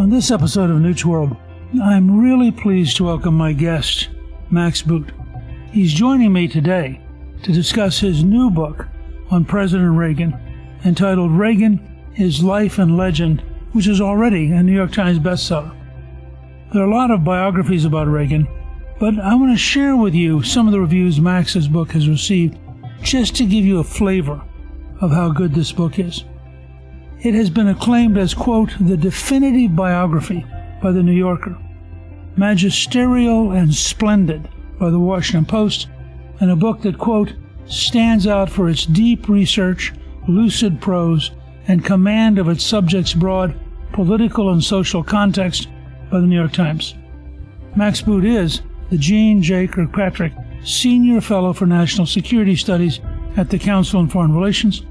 On this episode of Newt's World, I'm really pleased to welcome my guest, Max Boot. He's joining me today to discuss his new book on President Reagan, entitled Reagan, His Life and Legend, which is already a New York Times bestseller. There are a lot of biographies about Reagan, but I want to share with you some of the reviews Max's book has received, just to give you a flavor of how good this book is. It has been acclaimed as, quote, the definitive biography by The New Yorker, magisterial and splendid by The Washington Post, and a book that, quote, stands out for its deep research, lucid prose, and command of its subject's broad political and social context by The New York Times. Max Boot is the Jean J. Kirkpatrick Senior Fellow for National Security Studies at the Council on Foreign Relations,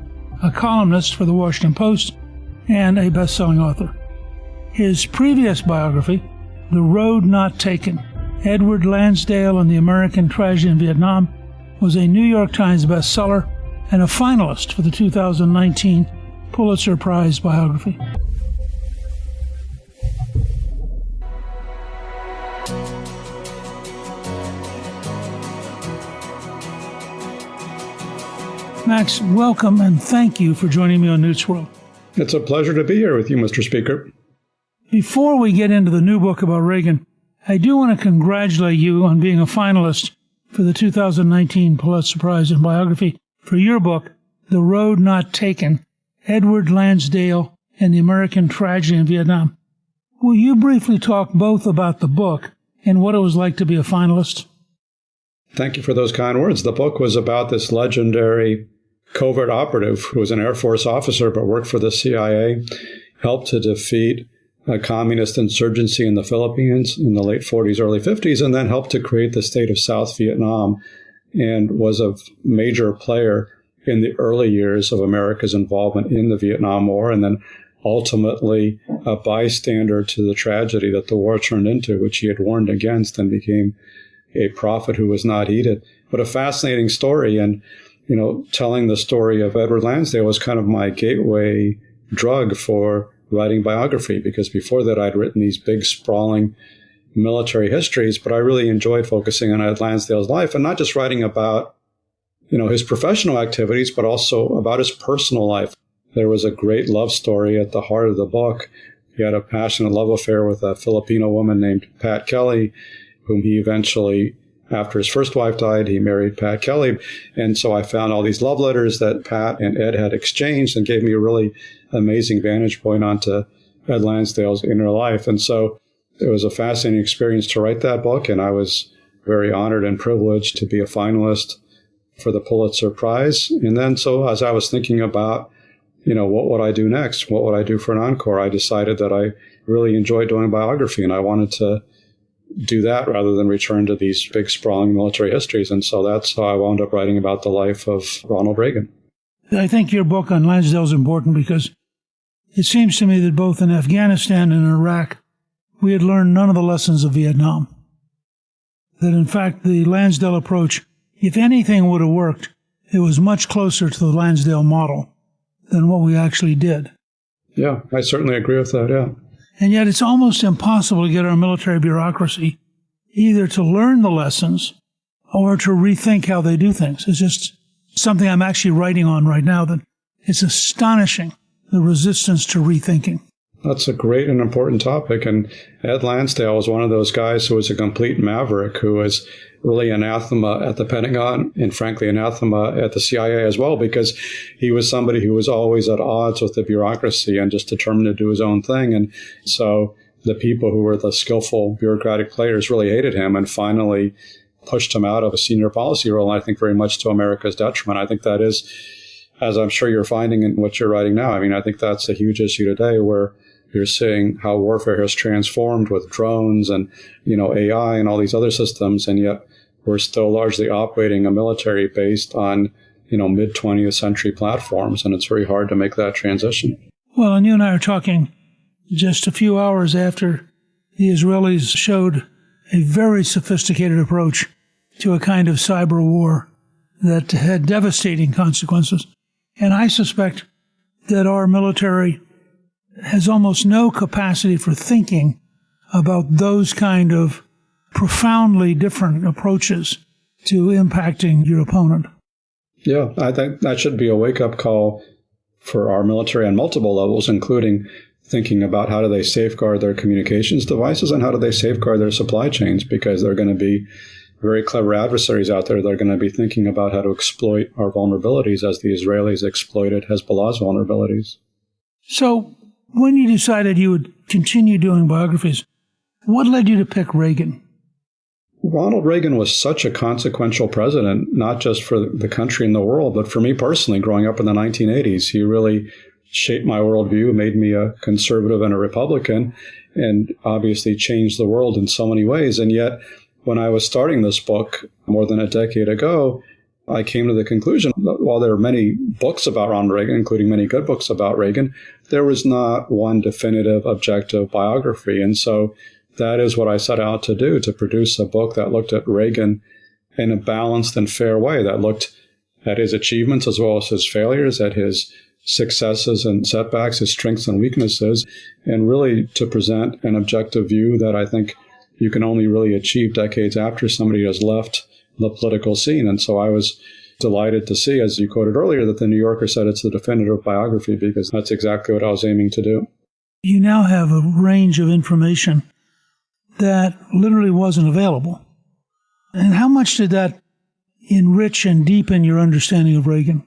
a columnist for The Washington Post, and a best-selling author. His previous biography, The Road Not Taken, Edward Lansdale and the American Tragedy in Vietnam, was a New York Times bestseller and a finalist for the 2019 Pulitzer Prize biography. Max, welcome and thank you for joining me on Newt's World. It's a pleasure to be here with you, Mr. Speaker. Before we get into the new book about Reagan, I do want to congratulate you on being a finalist for the 2019 Pulitzer Prize in biography for your book, The Road Not Taken, Edward Lansdale and the American Tragedy in Vietnam. Will you briefly talk both about the book and what it was like to be a finalist? Thank you for those kind words. The book was about this legendary covert operative who was an Air Force officer but worked for the CIA, helped to defeat a communist insurgency in the Philippines in the late 40s, early 50s, and then helped to create the state of South Vietnam and was a major player in the early years of America's involvement in the Vietnam War, and then ultimately a bystander to the tragedy that the war turned into, which he had warned against, and became a prophet who was not heeded. But a fascinating story. And, telling the story of Edward Lansdale was kind of my gateway drug for writing biography, because before that I'd written these big, sprawling military histories, but I really enjoyed focusing on Ed Lansdale's life and not just writing about, his professional activities, but also about his personal life. There was a great love story at the heart of the book. He had a passionate love affair with a Filipino woman named Pat Kelly, whom he eventually, after his first wife died, he married Pat Kelly. And so I found all these love letters that Pat and Ed had exchanged and gave me a really amazing vantage point onto Ed Lansdale's inner life. And so it was a fascinating experience to write that book. And I was very honored and privileged to be a finalist for the Pulitzer Prize. And then so as I was thinking about, what would I do next? What would I do for an encore? I decided that I really enjoyed doing biography and I wanted to do that rather than return to these big, sprawling military histories. And so that's how I wound up writing about the life of Ronald Reagan. I think your book on Lansdale is important because it seems to me that both in Afghanistan and Iraq, we had learned none of the lessons of Vietnam. That, in fact, the Lansdale approach, if anything would have worked, it was much closer to the Lansdale model than what we actually did. Yeah, I certainly agree with that, yeah. And yet it's almost impossible to get our military bureaucracy either to learn the lessons or to rethink how they do things. It's just something I'm actually writing on right now, that it's astonishing, the resistance to rethinking. That's a great and important topic. And Ed Lansdale was one of those guys who was a complete maverick, who was really anathema at the Pentagon and, frankly, anathema at the CIA as well, because he was somebody who was always at odds with the bureaucracy and just determined to do his own thing. And so the people who were the skillful bureaucratic players really hated him and finally pushed him out of a senior policy role, and I think very much to America's detriment. I think that is, as I'm sure you're finding in what you're writing now, I think that's a huge issue today, where you're seeing how warfare has transformed with drones and, AI and all these other systems, and yet we're still largely operating a military based on, mid-20th century platforms, and it's very hard to make that transition. Well, and you and I are talking just a few hours after the Israelis showed a very sophisticated approach to a kind of cyber war that had devastating consequences. And I suspect that our military has almost no capacity for thinking about those kind of profoundly different approaches to impacting your opponent. Yeah, I think that should be a wake-up call for our military on multiple levels, including thinking about how do they safeguard their communications devices and how do they safeguard their supply chains, because there are going to be very clever adversaries out there that are going to be thinking about how to exploit our vulnerabilities as the Israelis exploited Hezbollah's vulnerabilities. So when you decided you would continue doing biographies, what led you to pick Reagan? Ronald Reagan was such a consequential president, not just for the country and the world, but for me personally, growing up in the 1980s. He really shaped my worldview, made me a conservative and a Republican, and obviously changed the world in so many ways. And yet, when I was starting this book more than a decade ago, I came to the conclusion that while there are many books about Ronald Reagan, including many good books about Reagan, there was not one definitive, objective biography. And so that is what I set out to do, to produce a book that looked at Reagan in a balanced and fair way, that looked at his achievements as well as his failures, at his successes and setbacks, his strengths and weaknesses, and really to present an objective view that I think you can only really achieve decades after somebody has left the political scene. And so I was delighted to see, as you quoted earlier, that the New Yorker said it's the definitive biography, because that's exactly what I was aiming to do. You now have a range of information that literally wasn't available. And how much did that enrich and deepen your understanding of Reagan?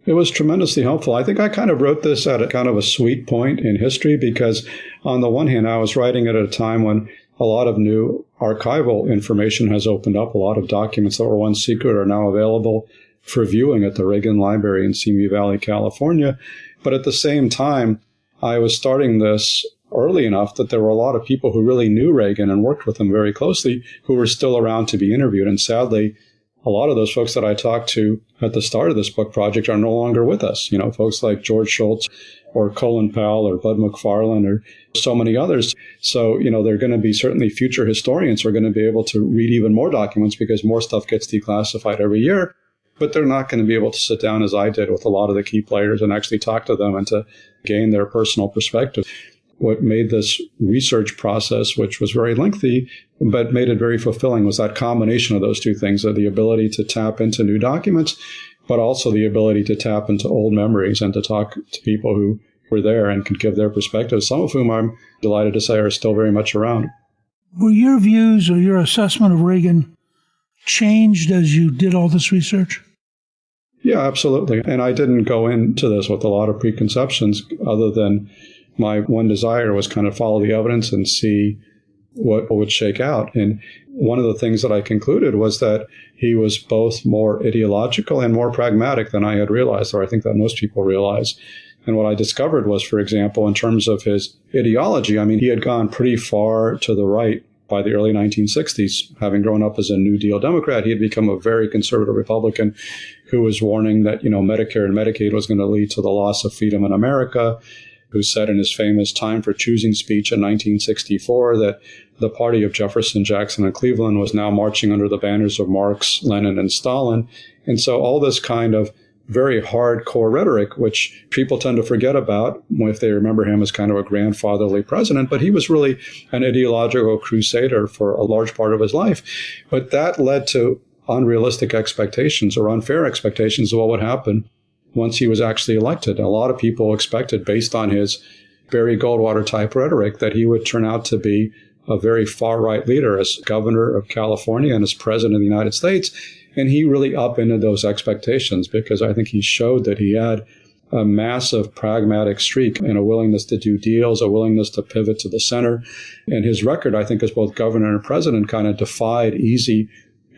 It was tremendously helpful. I think I kind of wrote this at a kind of a sweet point in history, because on the one hand, I was writing it at a time when a lot of new archival information has opened up. A lot of documents that were once secret are now available for viewing at the Reagan Library in Simi Valley, California. But at the same time, I was starting this early enough that there were a lot of people who really knew Reagan and worked with him very closely who were still around to be interviewed. And sadly, a lot of those folks that I talked to at the start of this book project are no longer with us. You know, folks like George Shultz or Colin Powell or Bud McFarlane or so many others. So, you know, there are going to be certainly future historians who are going to be able to read even more documents because more stuff gets declassified every year. But they're not going to be able to sit down as I did with a lot of the key players and actually talk to them and to gain their personal perspective. What made this research process, which was very lengthy, but made it very fulfilling, was that combination of those two things, of the ability to tap into new documents, but also the ability to tap into old memories and to talk to people who were there and could give their perspectives, some of whom I'm delighted to say are still very much around. Were your views or your assessment of Reagan changed as you did all this research? Yeah, absolutely. And I didn't go into this with a lot of preconceptions other than my one desire was kind of follow the evidence and see what would shake out. And one of the things that I concluded was that he was both more ideological and more pragmatic than I had realized, or I think that most people realize. And what I discovered was, for example, in terms of his ideology, I mean, he had gone pretty far to the right by the early 1960s. Having grown up as a New Deal Democrat, he had become a very conservative Republican who was warning that, you know, Medicare and Medicaid was going to lead to the loss of freedom in America, who said in his famous Time for Choosing speech in 1964 that the party of Jefferson, Jackson, and Cleveland was now marching under the banners of Marx, Lenin, and Stalin. And so all this kind of very hardcore rhetoric, which people tend to forget about if they remember him as kind of a grandfatherly president, but he was really an ideological crusader for a large part of his life. But that led to unrealistic expectations or unfair expectations of what would happen once he was actually elected. A lot of people expected, based on his Barry Goldwater type rhetoric, that he would turn out to be a very far-right leader as governor of California and as president of the United States. And he really upended those expectations because I think he showed that he had a massive pragmatic streak and a willingness to do deals, a willingness to pivot to the center. And his record, I think, as both governor and president kind of defied easy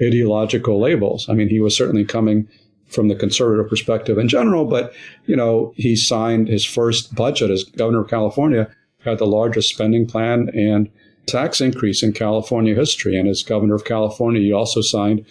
ideological labels. I mean, he was certainly coming from the conservative perspective in general, but, you know, he signed his first budget as governor of California, had the largest spending plan and tax increase in California history. And as governor of California, he also signed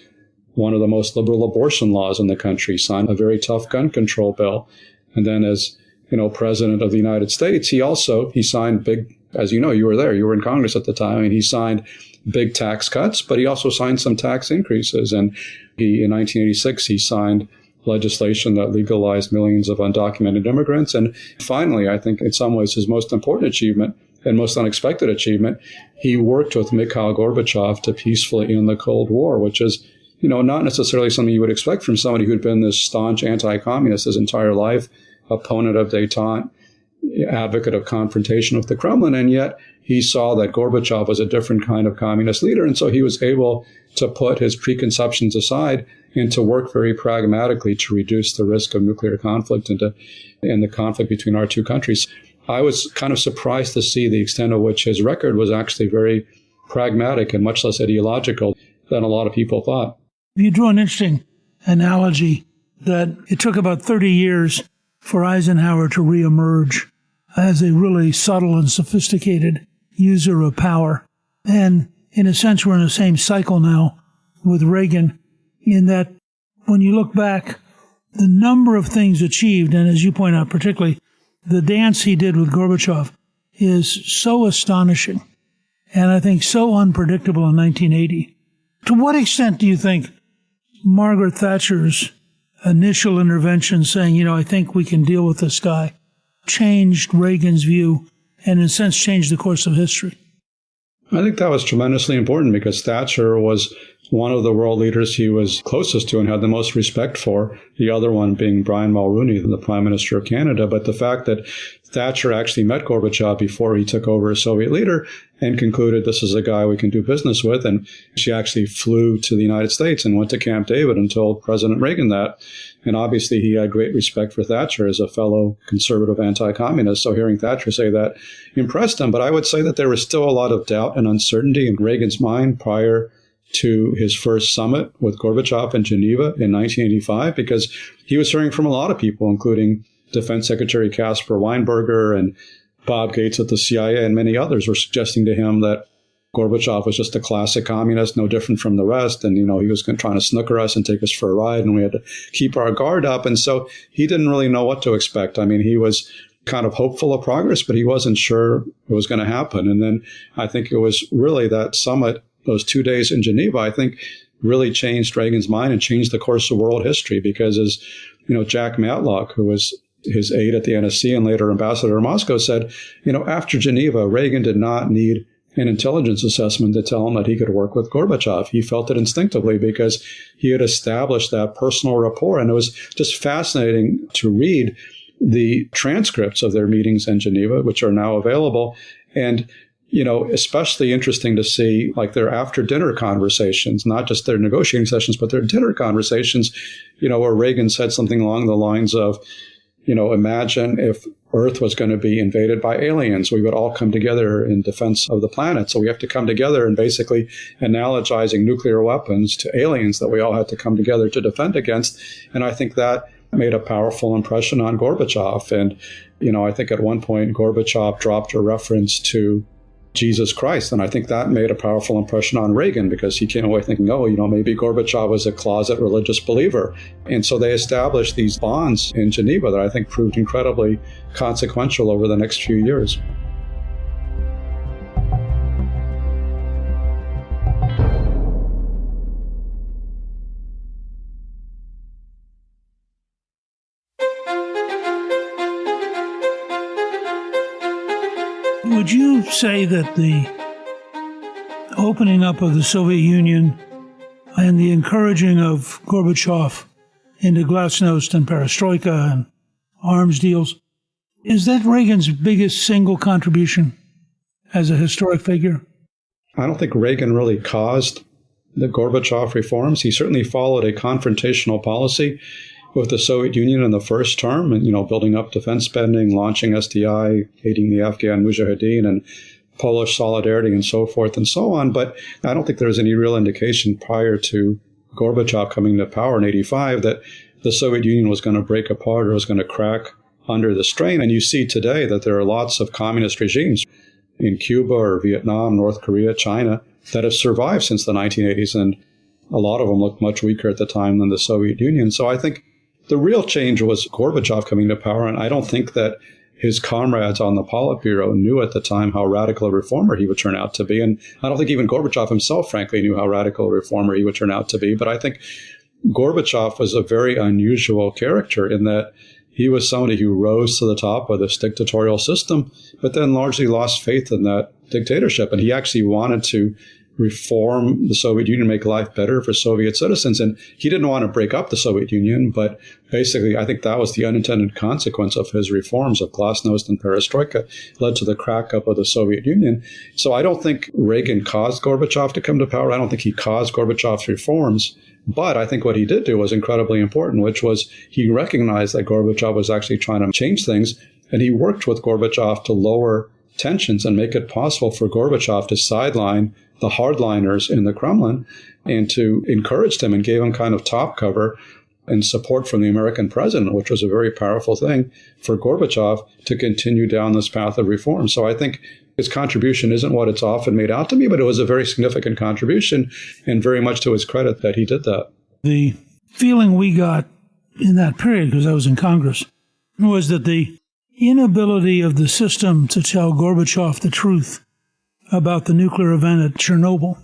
one of the most liberal abortion laws in the country, signed a very tough gun control bill. And then as, you know, president of the United States, he signed big, as you know, you were there, you were in Congress at the time, and he signed big tax cuts, but he also signed some tax increases. And in 1986, he signed legislation that legalized millions of undocumented immigrants. And finally, I think in some ways his most important achievement and most unexpected achievement, he worked with Mikhail Gorbachev to peacefully end the Cold War, which is, not necessarily something you would expect from somebody who'd been this staunch anti-communist his entire life, opponent of détente, advocate of confrontation with the Kremlin. And yet he saw that Gorbachev was a different kind of communist leader. And so he was able to put his preconceptions aside and to work very pragmatically to reduce the risk of nuclear conflict and the conflict between our two countries. I was kind of surprised to see the extent of which his record was actually very pragmatic and much less ideological than a lot of people thought. You drew an interesting analogy that it took about 30 years for Eisenhower to reemerge as a really subtle and sophisticated user of power. And in a sense, we're in the same cycle now with Reagan, in that when you look back, the number of things achieved, and as you point out, particularly the dance he did with Gorbachev, is so astonishing and I think so unpredictable in 1980. To what extent do you think Margaret Thatcher's initial intervention saying, I think we can deal with this guy, changed Reagan's view and in a sense changed the course of history? I think that was tremendously important because Thatcher was one of the world leaders he was closest to and had the most respect for, the other one being Brian Mulroney, the Prime Minister of Canada. But the fact that Thatcher actually met Gorbachev before he took over as Soviet leader and concluded this is a guy we can do business with. And she actually flew to the United States and went to Camp David and told President Reagan that. And obviously he had great respect for Thatcher as a fellow conservative anti-communist. So hearing Thatcher say that impressed him. But I would say that there was still a lot of doubt and uncertainty in Reagan's mind prior to his first summit with Gorbachev in Geneva in 1985, because he was hearing from a lot of people, including Defense Secretary Caspar Weinberger and Bob Gates at the CIA, and many others were suggesting to him that Gorbachev was just a classic communist, no different from the rest. And, he was trying to snooker us and take us for a ride, and we had to keep our guard up. And so he didn't really know what to expect. I mean, he was kind of hopeful of progress, but he wasn't sure it was going to happen. And then I think it was really that summit, those 2 days in Geneva, I think really changed Reagan's mind and changed the course of world history. Because as, Jack Matlock, who was his aide at the NSC and later ambassador to Moscow, said, after Geneva, Reagan did not need an intelligence assessment to tell him that he could work with Gorbachev. He felt it instinctively because he had established that personal rapport. And it was just fascinating to read the transcripts of their meetings in Geneva, which are now available. And especially interesting to see like their after dinner conversations, not just their negotiating sessions, but their dinner conversations, where Reagan said something along the lines of, imagine if Earth was going to be invaded by aliens, we would all come together in defense of the planet. So we have to come together, and basically analogizing nuclear weapons to aliens that we all had to come together to defend against. And I think that made a powerful impression on Gorbachev. And, I think at one point Gorbachev dropped a reference to Jesus Christ. And I think that made a powerful impression on Reagan because he came away thinking, maybe Gorbachev was a closet religious believer. And so they established these bonds in Geneva that I think proved incredibly consequential over the next few years. Would you say that the opening up of the Soviet Union and the encouraging of Gorbachev into glasnost and perestroika and arms deals, is that Reagan's biggest single contribution as a historic figure? I don't think Reagan really caused the Gorbachev reforms. He certainly followed a confrontational policy with the Soviet Union in the first term and, building up defense spending, launching SDI, aiding the Afghan Mujahideen and Polish solidarity and so forth and so on. But I don't think there was any real indication prior to Gorbachev coming to power in 85 that the Soviet Union was going to break apart or was going to crack under the strain. And you see today that there are lots of communist regimes in Cuba or Vietnam, North Korea, China that have survived since the 1980s. And a lot of them looked much weaker at the time than the Soviet Union. So I think the real change was Gorbachev coming to power, and I don't think that his comrades on the Politburo knew at the time how radical a reformer he would turn out to be. And I don't think even Gorbachev himself, frankly, knew how radical a reformer he would turn out to be. But I think Gorbachev was a very unusual character in that he was somebody who rose to the top of this dictatorial system, but then largely lost faith in that dictatorship. And he actually wanted to reform the Soviet Union, make life better for Soviet citizens. And he didn't want to break up the Soviet Union, but basically I think that was the unintended consequence of his reforms of glasnost and perestroika, led to the crack up of the Soviet Union. So I don't think Reagan caused Gorbachev to come to power. I don't think he caused Gorbachev's reforms. But I think what he did do was incredibly important, which was he recognized that Gorbachev was actually trying to change things. And he worked with Gorbachev to lower tensions and make it possible for Gorbachev to sideline the hardliners in the Kremlin and to encourage them and gave him kind of top cover and support from the American president, which was a very powerful thing for Gorbachev to continue down this path of reform. So I think his contribution isn't what it's often made out to be, but it was a very significant contribution and very much to his credit that he did that. The feeling we got in that period, because I was in Congress, was that the inability of the system to tell Gorbachev the truth about the nuclear event at Chernobyl,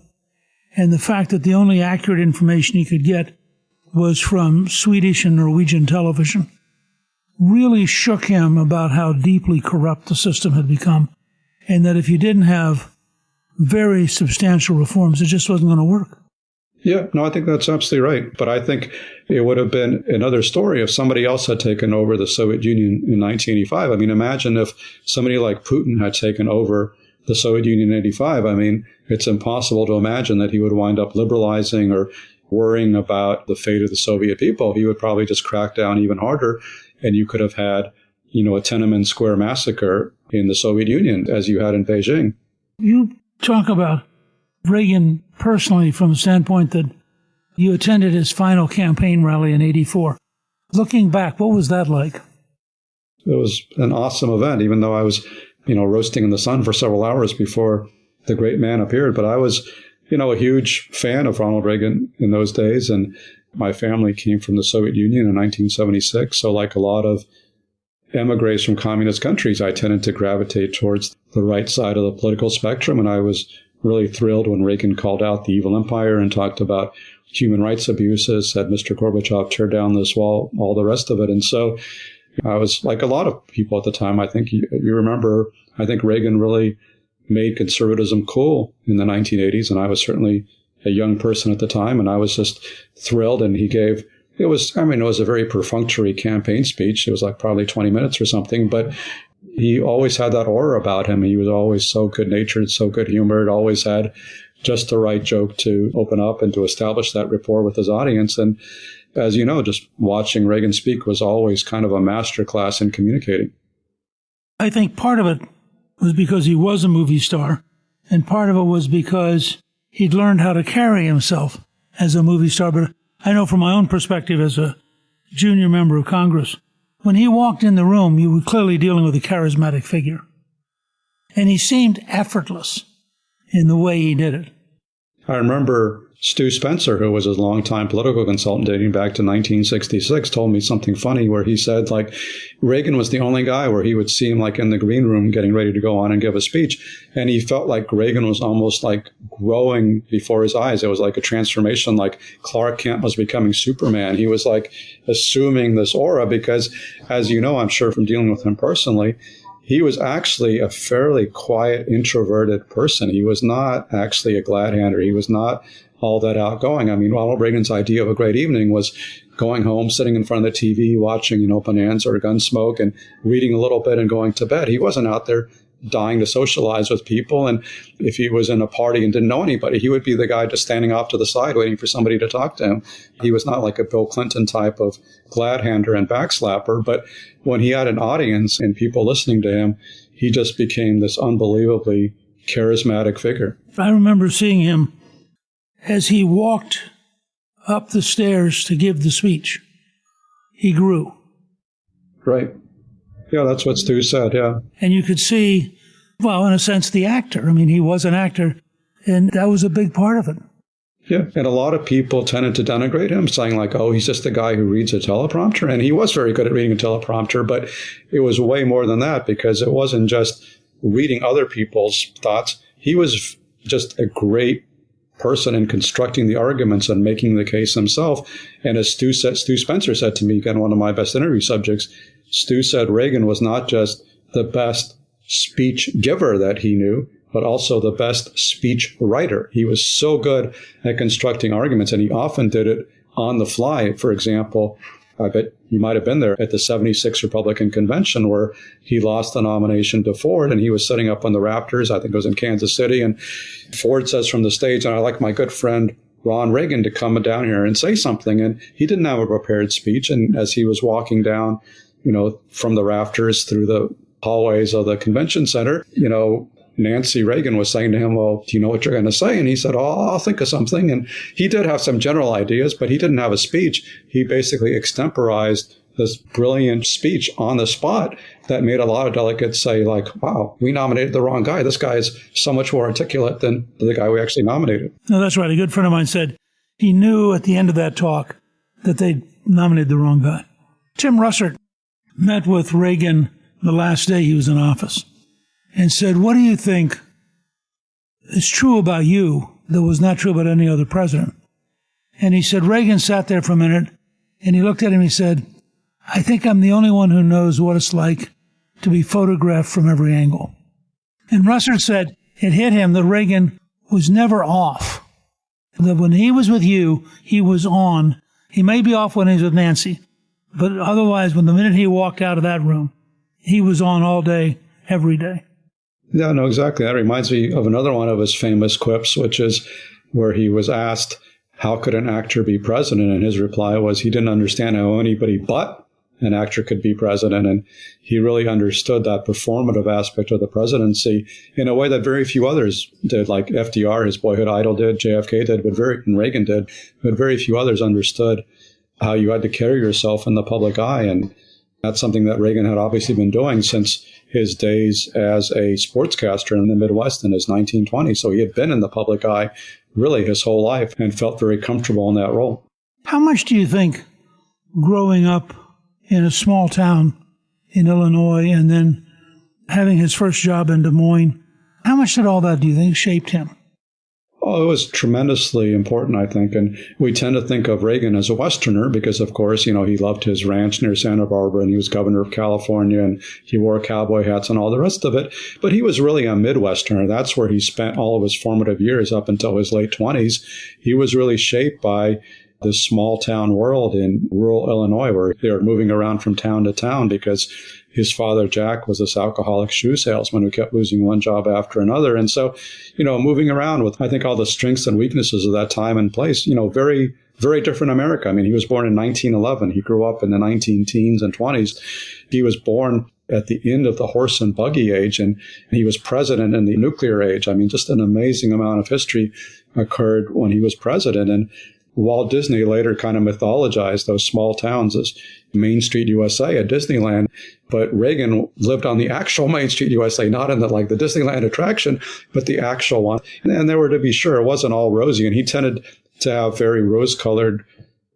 and the fact that the only accurate information he could get was from Swedish and Norwegian television, really shook him about how deeply corrupt the system had become, and that if you didn't have very substantial reforms, it just wasn't going to work. Yeah, no, I think that's absolutely right. But I think it would have been another story if somebody else had taken over the Soviet Union in 1985. I mean, imagine if somebody like Putin had taken over the Soviet Union in 85. I mean, it's impossible to imagine that he would wind up liberalizing or worrying about the fate of the Soviet people. He would probably just crack down even harder. And you could have had, a Tiananmen Square massacre in the Soviet Union as you had in Beijing. You talk about Reagan personally from the standpoint that you attended his final campaign rally in 84. Looking back, what was that like? It was an awesome event, even though I was roasting in the sun for several hours before the great man appeared. But I was, a huge fan of Ronald Reagan in those days. And my family came from the Soviet Union in 1976. So like a lot of emigres from communist countries, I tended to gravitate towards the right side of the political spectrum. And I was really thrilled when Reagan called out the evil empire and talked about human rights abuses, said, Mr. Gorbachev, tear down this wall, all the rest of it. And so I was like a lot of people at the time. I think you remember, I think Reagan really made conservatism cool in the 1980s. And I was certainly a young person at the time. And I was just thrilled. And it was a very perfunctory campaign speech. It was like probably 20 minutes or something. But he always had that aura about him. He was always so good-natured, so good-humored, always had just the right joke to open up and to establish that rapport with his audience. And as you know, just watching Reagan speak was always kind of a masterclass in communicating. I think part of it was because he was a movie star, and part of it was because he'd learned how to carry himself as a movie star. But I know from my own perspective as a junior member of Congress, when he walked in the room, you were clearly dealing with a charismatic figure. And he seemed effortless in the way he did it. I remember Stu Spencer, who was his longtime political consultant dating back to 1966, told me something funny where he said, like, Reagan was the only guy where he would see him like in the green room getting ready to go on and give a speech. And he felt like Reagan was almost like growing before his eyes. It was like a transformation, like Clark Kent was becoming Superman. He was like assuming this aura because, as you know, I'm sure from dealing with him personally, he was actually a fairly quiet, introverted person. He was not actually a glad-hander. He was not all that outgoing. I mean, Ronald Reagan's idea of a great evening was going home, sitting in front of the TV, watching, Bonanza or Gunsmoke and reading a little bit and going to bed. He wasn't out there dying to socialize with people. And if he was in a party and didn't know anybody, he would be the guy just standing off to the side waiting for somebody to talk to him. He was not like a Bill Clinton type of glad-hander and backslapper. But when he had an audience and people listening to him, he just became this unbelievably charismatic figure. I remember seeing him as he walked up the stairs to give the speech. He grew. Right. Yeah, that's what Stu said, yeah. And you could see, well, in a sense, the actor. I mean, he was an actor, and that was a big part of it. Yeah, and a lot of people tended to denigrate him, saying like, oh, he's just the guy who reads a teleprompter. And he was very good at reading a teleprompter, but it was way more than that because it wasn't just reading other people's thoughts. He was just a great person in constructing the arguments and making the case himself. And as Stu Spencer said to me, again, one of my best interview subjects, Stu said Reagan was not just the best speech giver that he knew, but also the best speech writer. He was so good at constructing arguments, and he often did it on the fly. For example, I bet you might have been there at the 76 Republican convention where he lost the nomination to Ford, and he was sitting up on the rafters. I think it was in Kansas City. And Ford says from the stage, and I'd like my good friend Ron Reagan to come down here and say something. And he didn't have a prepared speech. And as he was walking down, from the rafters through the hallways of the convention center, Nancy Reagan was saying to him, well, do you know what you're going to say? And he said, oh, I'll think of something. And he did have some general ideas, but he didn't have a speech. He basically extemporized this brilliant speech on the spot that made a lot of delegates say, like, wow, we nominated the wrong guy. This guy is so much more articulate than the guy we actually nominated. No, that's right. A good friend of mine said he knew at the end of that talk that they nominated the wrong guy. Tim Russert met with Reagan the last day he was in office and said, what do you think is true about you that was not true about any other president? And he said, Reagan sat there for a minute and he looked at him and he said, I think I'm the only one who knows what it's like to be photographed from every angle. And Russert said it hit him that Reagan was never off. That when he was with you, he was on. He may be off when he was with Nancy, but otherwise, when the minute he walked out of that room, he was on all day, every day. Yeah, no, exactly. That reminds me of another one of his famous quips, which is where he was asked, how could an actor be president? And his reply was he didn't understand how anybody but an actor could be president. And he really understood that performative aspect of the presidency in a way that very few others did, like FDR, his boyhood idol, did, JFK did, and Reagan did, but very few others understood how you had to carry yourself in the public eye. And that's something that Reagan had obviously been doing since his days as a sportscaster in the Midwest in his 1920s. So he had been in the public eye really his whole life and felt very comfortable in that role. How much do you think growing up in a small town in Illinois and then having his first job in Des Moines, how much did all that, do you think, shaped him? Oh, it was tremendously important, I think. And we tend to think of Reagan as a Westerner because, of course, he loved his ranch near Santa Barbara and he was governor of California and he wore cowboy hats and all the rest of it. But he was really a Midwesterner. That's where he spent all of his formative years up until his late 20s. He was really shaped by this small town world in rural Illinois where they were moving around from town to town because his father, Jack, was this alcoholic shoe salesman who kept losing one job after another. And so, moving around with, I think, all the strengths and weaknesses of that time and place, very, very different America. I mean, he was born in 1911. He grew up in the 19-teens and 20s. He was born at the end of the horse and buggy age, and he was president in the nuclear age. I mean, just an amazing amount of history occurred when he was president. And Walt Disney later kind of mythologized those small towns as Main Street USA at Disneyland. But Reagan lived on the actual Main Street USA, not in the Disneyland attraction, but the actual one. And there were, to be sure, it wasn't all rosy. And he tended to have very rose-colored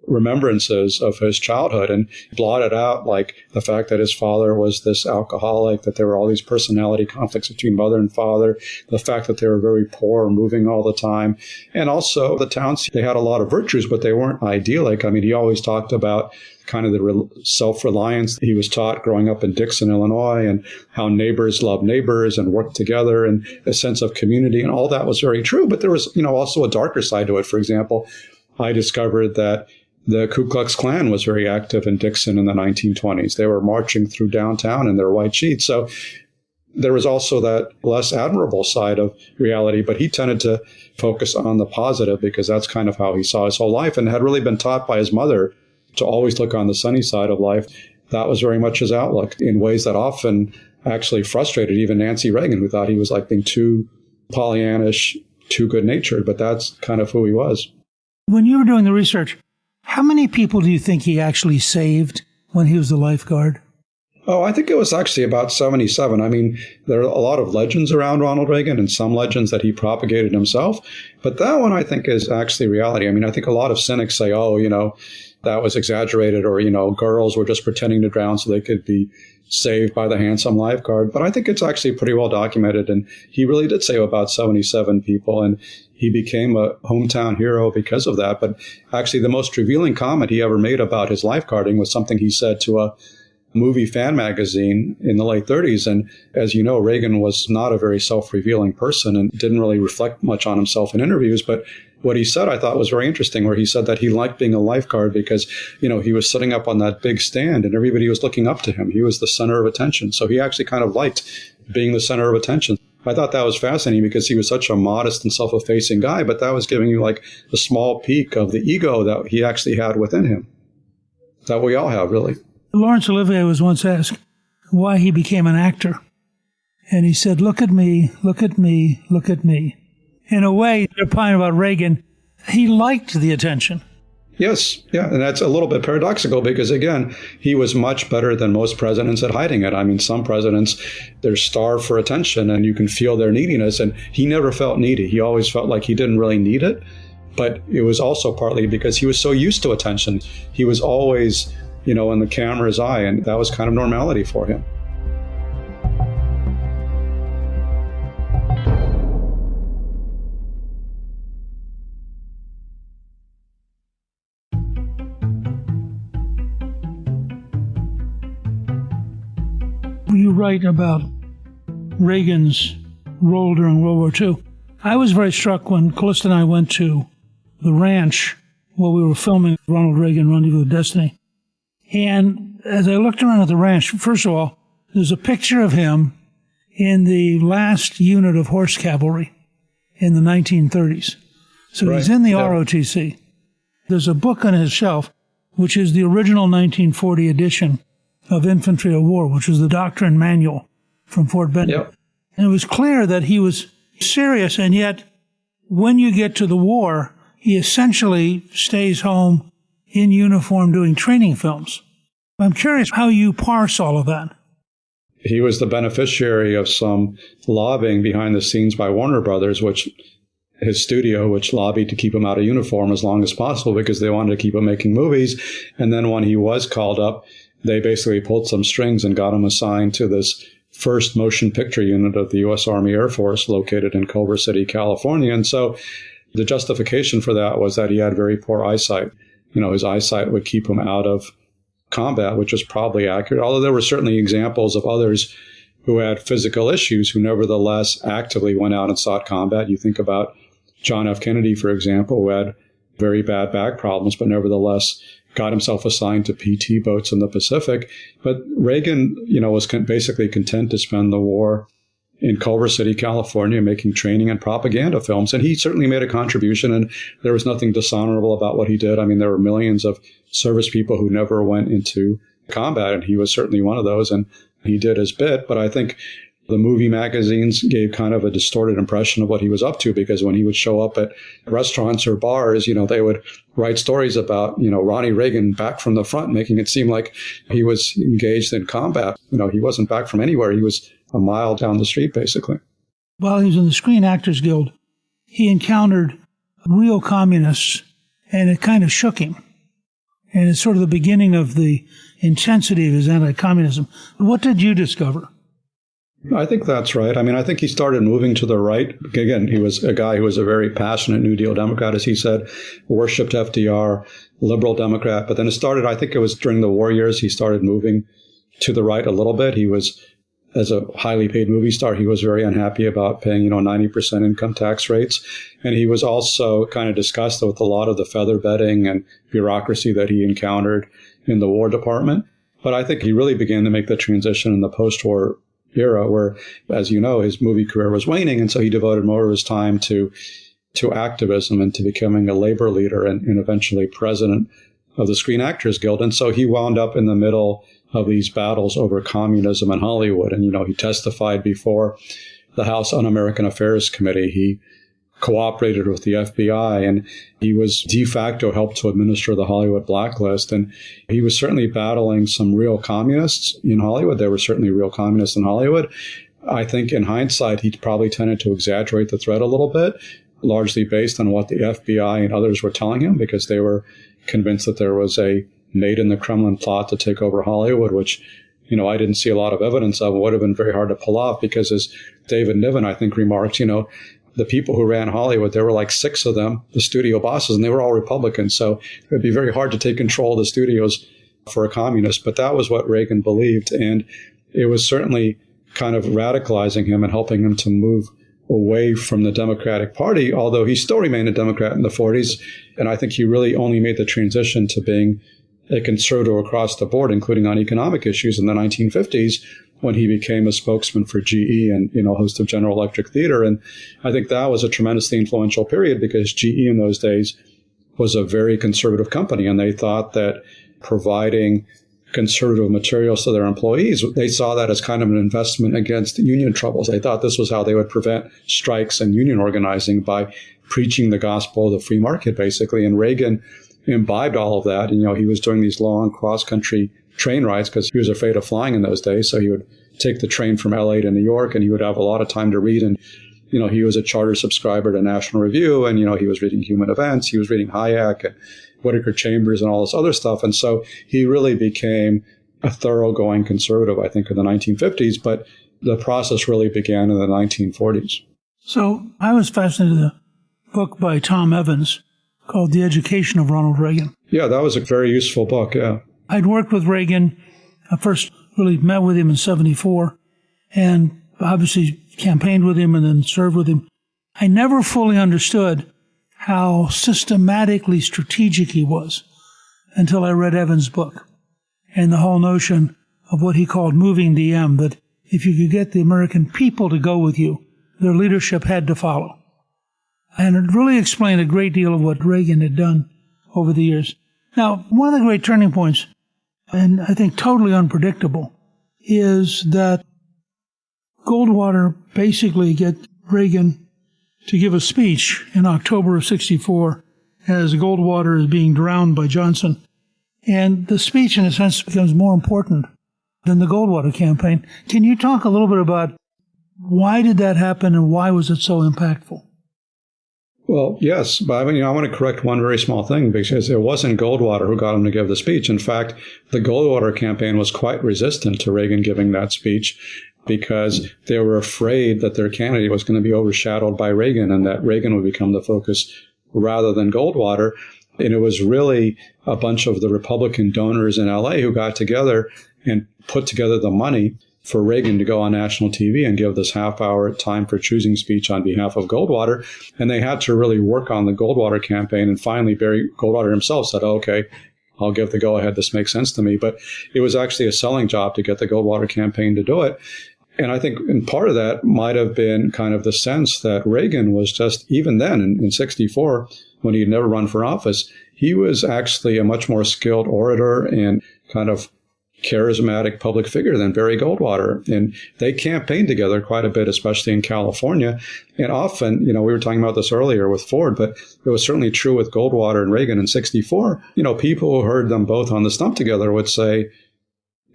remembrances of his childhood and blotted out the fact that his father was this alcoholic, that there were all these personality conflicts between mother and father, the fact that they were very poor, moving all the time. And also the towns, they had a lot of virtues, but they weren't idyllic. I mean, he always talked about kind of the self-reliance he was taught growing up in Dixon, Illinois, and how neighbors love neighbors and work together and a sense of community. And all that was very true. But there was, also a darker side to it. For example, I discovered that the Ku Klux Klan was very active in Dixon in the 1920s. They were marching through downtown in their white sheets. So there was also that less admirable side of reality, but he tended to focus on the positive because that's kind of how he saw his whole life and had really been taught by his mother to always look on the sunny side of life. That was very much his outlook in ways that often actually frustrated even Nancy Reagan, who thought he was being too Pollyannish, too good-natured, but that's kind of who he was. When you were doing the research, how many people do you think he actually saved when he was the lifeguard? Oh, I think it was actually about 77. I mean, there are a lot of legends around Ronald Reagan and some legends that he propagated himself. But that one, I think, is actually reality. I mean, I think a lot of cynics say, that was exaggerated or, girls were just pretending to drown so they could be saved by the handsome lifeguard. But I think it's actually pretty well documented. And he really did save about 77 people. And, he became a hometown hero because of that. But actually, the most revealing comment he ever made about his lifeguarding was something he said to a movie fan magazine in the late 30s. And as you know, Reagan was not a very self-revealing person and didn't really reflect much on himself in interviews. But what he said I thought was very interesting, where he said that he liked being a lifeguard because, he was sitting up on that big stand and everybody was looking up to him. He was the center of attention. So he actually kind of liked being the center of attention. I thought that was fascinating because he was such a modest and self-effacing guy, but that was giving you like a small peek of the ego that he actually had within him, that we all have, really. Laurence Olivier was once asked why he became an actor. And he said, look at me, look at me, look at me. In a way, the point about Reagan, he liked the attention. Yes, yeah, and that's a little bit paradoxical because, again, he was much better than most presidents at hiding it. I mean, some presidents, they're starved for attention and you can feel their neediness, and he never felt needy. He always felt like he didn't really need it, but it was also partly because he was so used to attention. He was always, in the camera's eye, and that was kind of normality for him. You write about Reagan's role during World War II. I was very struck when Callista and I went to the ranch where we were filming Ronald Reagan, Rendezvous with Destiny. And as I looked around at the ranch, first of all, there's a picture of him in the last unit of horse cavalry in the 1930s. So right. He's in the ROTC. There's a book on his shelf, which is the original 1940 edition of Infantry of War, which was the doctrine manual from Fort Benning. Yep. And it was clear that he was serious, and yet when you get to the war, he essentially stays home in uniform doing training films. I'm curious how you parse all of that. He was the beneficiary of some lobbying behind the scenes by Warner Brothers, his studio, which lobbied to keep him out of uniform as long as possible because they wanted to keep him making movies. And then when he was called up, they basically pulled some strings and got him assigned to this first motion picture unit of the U.S. Army Air Force located in Culver City, California. And so the justification for that was that he had very poor eyesight. His eyesight would keep him out of combat, which was probably accurate, although there were certainly examples of others who had physical issues who nevertheless actively went out and sought combat. You think about John F. Kennedy, for example, who had very bad back problems, but nevertheless got himself assigned to PT boats in the Pacific. But Reagan, was basically content to spend the war in Culver City, California, making training and propaganda films. And he certainly made a contribution, and there was nothing dishonorable about what he did. I mean, there were millions of service people who never went into combat, and he was certainly one of those, and he did his bit. But I think the movie magazines gave kind of a distorted impression of what he was up to, because when he would show up at restaurants or bars, they would write stories about, Ronnie Reagan back from the front, making it seem like he was engaged in combat. He wasn't back from anywhere. He was a mile down the street, basically. While he was in the Screen Actors Guild, he encountered real communists, and it kind of shook him. And it's sort of the beginning of the intensity of his anti-communism. What did you discover? I think that's right. I mean, I think he started moving to the right. Again, he was a guy who was a very passionate New Deal Democrat, as he said, worshipped FDR, liberal Democrat. But then I think it was during the war years, he started moving to the right a little bit. He was, as a highly paid movie star, he was very unhappy about paying, 90% income tax rates. And he was also kind of disgusted with a lot of the feather bedding and bureaucracy that he encountered in the War Department. But I think he really began to make the transition in the post-war era where, as you know, his movie career was waning. And so he devoted more of his time to activism and to becoming a labor leader and eventually president of the Screen Actors Guild. And so he wound up in the middle of these battles over communism in Hollywood. And, he testified before the House Un-American Affairs Committee. He cooperated with the FBI, and he was de facto helped to administer the Hollywood blacklist. And he was certainly battling some real communists in Hollywood. There were certainly real communists in Hollywood. I think in hindsight, he probably tended to exaggerate the threat a little bit, largely based on what the FBI and others were telling him, because they were convinced that there was a made in the Kremlin plot to take over Hollywood, which, I didn't see a lot of evidence of. It would have been very hard to pull off because, as David Niven, I think, remarked, the people who ran Hollywood, there were like 6 of them, the studio bosses, and they were all Republicans. So it would be very hard to take control of the studios for a communist. But that was what Reagan believed. And it was certainly kind of radicalizing him and helping him to move away from the Democratic Party, although he still remained a Democrat in the 40s. And I think he really only made the transition to being a conservative across the board, including on economic issues in the 1950s, when he became a spokesman for GE and, host of General Electric Theater. And I think that was a tremendously influential period because GE in those days was a very conservative company. And they thought that providing conservative materials to their employees, they saw that as kind of an investment against union troubles. They thought this was how they would prevent strikes and union organizing, by preaching the gospel of the free market, basically. And Reagan imbibed all of that. And, he was doing these long cross-country train rides because he was afraid of flying in those days. So he would take the train from LA to New York, and he would have a lot of time to read. And, he was a charter subscriber to National Review, and, he was reading Human Events. He was reading Hayek and Whittaker Chambers and all this other stuff. And so he really became a thoroughgoing conservative, I think, in the 1950s. But the process really began in the 1940s. So I was fascinated with a book by Tom Evans called The Education of Ronald Reagan. Yeah, that was a very useful book, yeah. I'd worked with Reagan. I first really met with him in 1974 and obviously campaigned with him and then served with him. I never fully understood how systematically strategic he was until I read Evans' book and the whole notion of what he called moving DM, that if you could get the American people to go with you, their leadership had to follow. And it really explained a great deal of what Reagan had done over the years. Now, one of the great turning points, and I think totally unpredictable, is that Goldwater basically get Reagan to give a speech in October of 1964 as Goldwater is being drowned by Johnson. And the speech, in a sense, becomes more important than the Goldwater campaign. Can you talk a little bit about why did that happen and why was it so impactful? Well, yes, but I want to correct one very small thing, because it wasn't Goldwater who got him to give the speech. In fact, the Goldwater campaign was quite resistant to Reagan giving that speech, because they were afraid that their candidate was going to be overshadowed by Reagan and that Reagan would become the focus rather than Goldwater. And it was really a bunch of the Republican donors in LA who got together and put together the money for Reagan to go on national TV and give this half-hour time for choosing speech on behalf of Goldwater. And they had to really work on the Goldwater campaign. And finally, Barry Goldwater himself said, okay, I'll give the go-ahead. This makes sense to me. But it was actually a selling job to get the Goldwater campaign to do it. And I think in part of that might have been kind of the sense that Reagan was just, even then in 1964, when he had never run for office, he was actually a much more skilled orator and kind of charismatic public figure than Barry Goldwater. And they campaigned together quite a bit, especially in California. And often, we were talking about this earlier with Ford, but it was certainly true with Goldwater and Reagan in 1964. People who heard them both on the stump together would say,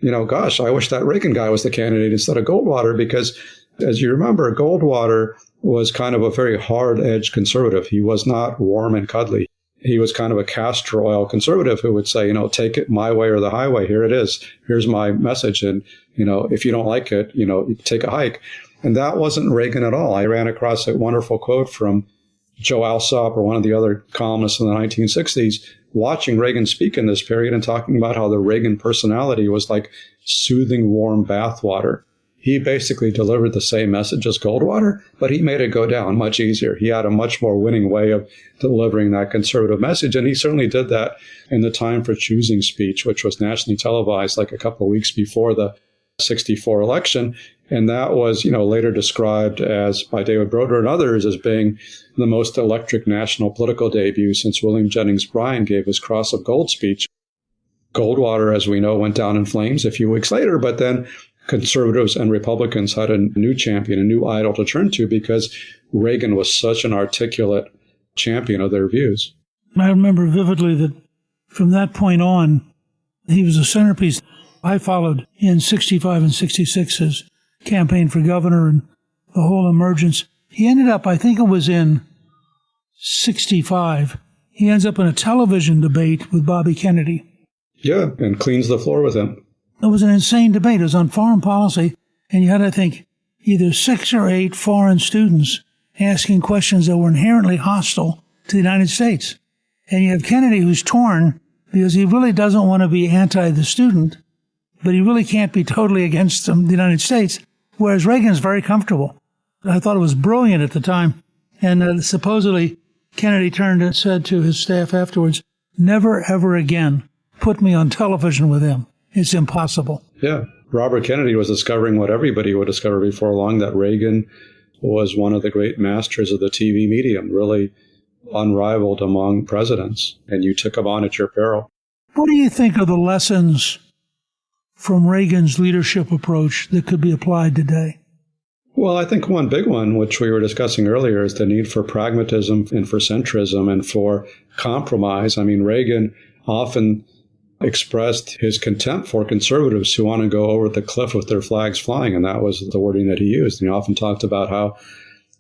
gosh, I wish that Reagan guy was the candidate instead of Goldwater, because as you remember, Goldwater was kind of a very hard-edged conservative. He was not warm and cuddly. He was kind of a castor oil conservative who would say, take it my way or the highway. Here it is. Here's my message. And, if you don't like it, take a hike. And that wasn't Reagan at all. I ran across a wonderful quote from Joe Alsop, or one of the other columnists in the 1960s, watching Reagan speak in this period and talking about how the Reagan personality was like soothing, warm bathwater. He basically delivered the same message as Goldwater, but he made it go down much easier. He had a much more winning way of delivering that conservative message, and he certainly did that in the Time for Choosing speech, which was nationally televised like a couple of weeks before the 1964 election. And that was, later described as by David Broder and others as being the most electric national political debut since William Jennings Bryan gave his Cross of Gold speech. Goldwater, as we know, went down in flames a few weeks later, but then conservatives and Republicans had a new champion, a new idol to turn to, because Reagan was such an articulate champion of their views. I remember vividly that from that point on, he was a centerpiece. I followed in 65 and 66 his campaign for governor and the whole emergence. He ended up, I think it was in 65, he ends up in a television debate with Bobby Kennedy. Yeah, and cleans the floor with him. It was an insane debate. It was on foreign policy, and you had, I think, either 6 or 8 foreign students, asking questions that were inherently hostile to the United States. And you have Kennedy, who's torn because he really doesn't want to be anti the student, but he really can't be totally against the United States, whereas Reagan's very comfortable. I thought it was brilliant at the time. And supposedly Kennedy turned and said to his staff afterwards, "Never, ever again put me on television with him. It's impossible." Yeah. Robert Kennedy was discovering what everybody would discover before long, that Reagan was one of the great masters of the TV medium, really unrivaled among presidents, and you took him on at your peril. What do you think are the lessons from Reagan's leadership approach that could be applied today? Well, I think one big one, which we were discussing earlier, is the need for pragmatism and for centrism and for compromise. I mean, Reagan often expressed his contempt for conservatives who want to go over the cliff with their flags flying, and that was the wording that he used. And he often talked about how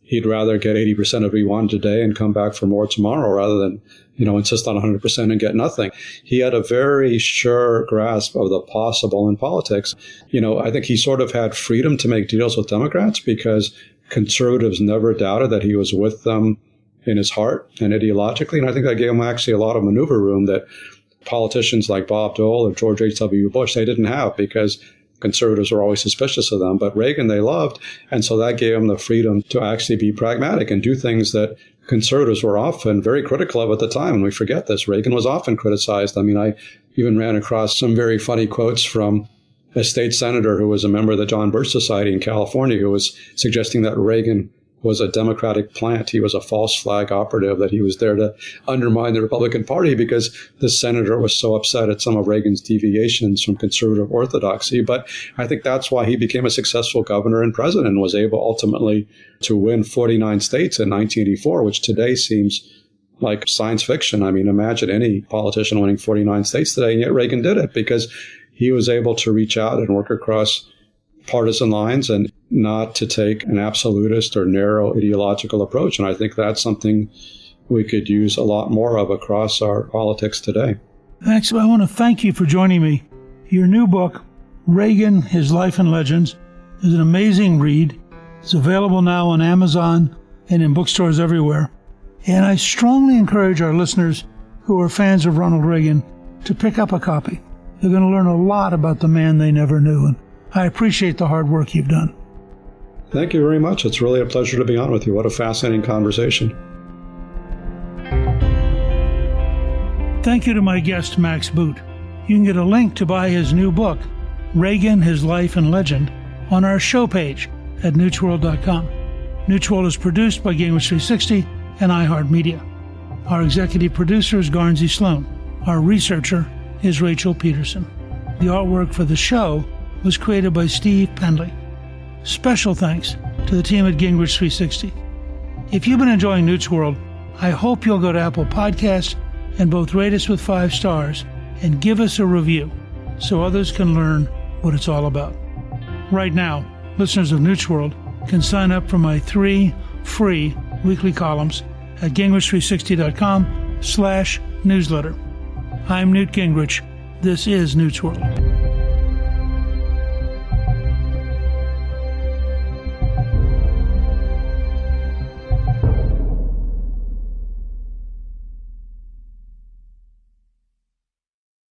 he'd rather get 80% of what he wanted today and come back for more tomorrow rather than, insist on 100% and get nothing. He had a very sure grasp of the possible in politics. I think he sort of had freedom to make deals with Democrats because conservatives never doubted that he was with them in his heart and ideologically. And I think that gave him actually a lot of maneuver room that politicians like Bob Dole or George H.W. Bush, they didn't have, because conservatives were always suspicious of them. But Reagan, they loved. And so that gave him the freedom to actually be pragmatic and do things that conservatives were often very critical of at the time. And we forget this. Reagan was often criticized. I mean, I even ran across some very funny quotes from a state senator who was a member of the John Birch Society in California, who was suggesting that Reagan was a Democratic plant. He was a false flag operative, that he was there to undermine the Republican Party because the senator was so upset at some of Reagan's deviations from conservative orthodoxy. But I think that's why he became a successful governor and president and was able ultimately to win 49 states in 1984, which today seems like science fiction. I mean, imagine any politician winning 49 states today, and yet Reagan did it because he was able to reach out and work across partisan lines and not to take an absolutist or narrow ideological approach. And I think that's something we could use a lot more of across our politics today. Max, I want to thank you for joining me. Your new book, Reagan, His Life and Legends, is an amazing read. It's available now on Amazon and in bookstores everywhere. And I strongly encourage our listeners who are fans of Ronald Reagan to pick up a copy. They're going to learn a lot about the man they never knew. And I appreciate the hard work you've done. Thank you very much. It's really a pleasure to be on with you. What a fascinating conversation. Thank you to my guest, Max Boot. You can get a link to buy his new book, Reagan, His Life and Legend, on our show page at newtsworld.com. Newt's World is produced by Gingrich 360 and iHeartMedia. Our executive producer is Garnsey Sloan. Our researcher is Rachel Peterson. The artwork for the show was created by Steve Pendley. Special thanks to the team at Gingrich 360. If you've been enjoying Newt's World, I hope you'll go to Apple Podcasts and both rate us with 5 stars and give us a review so others can learn what it's all about. Right now, listeners of Newt's World can sign up for my 3 free weekly columns at gingrich360.com/newsletter. I'm Newt Gingrich. This is Newt's World.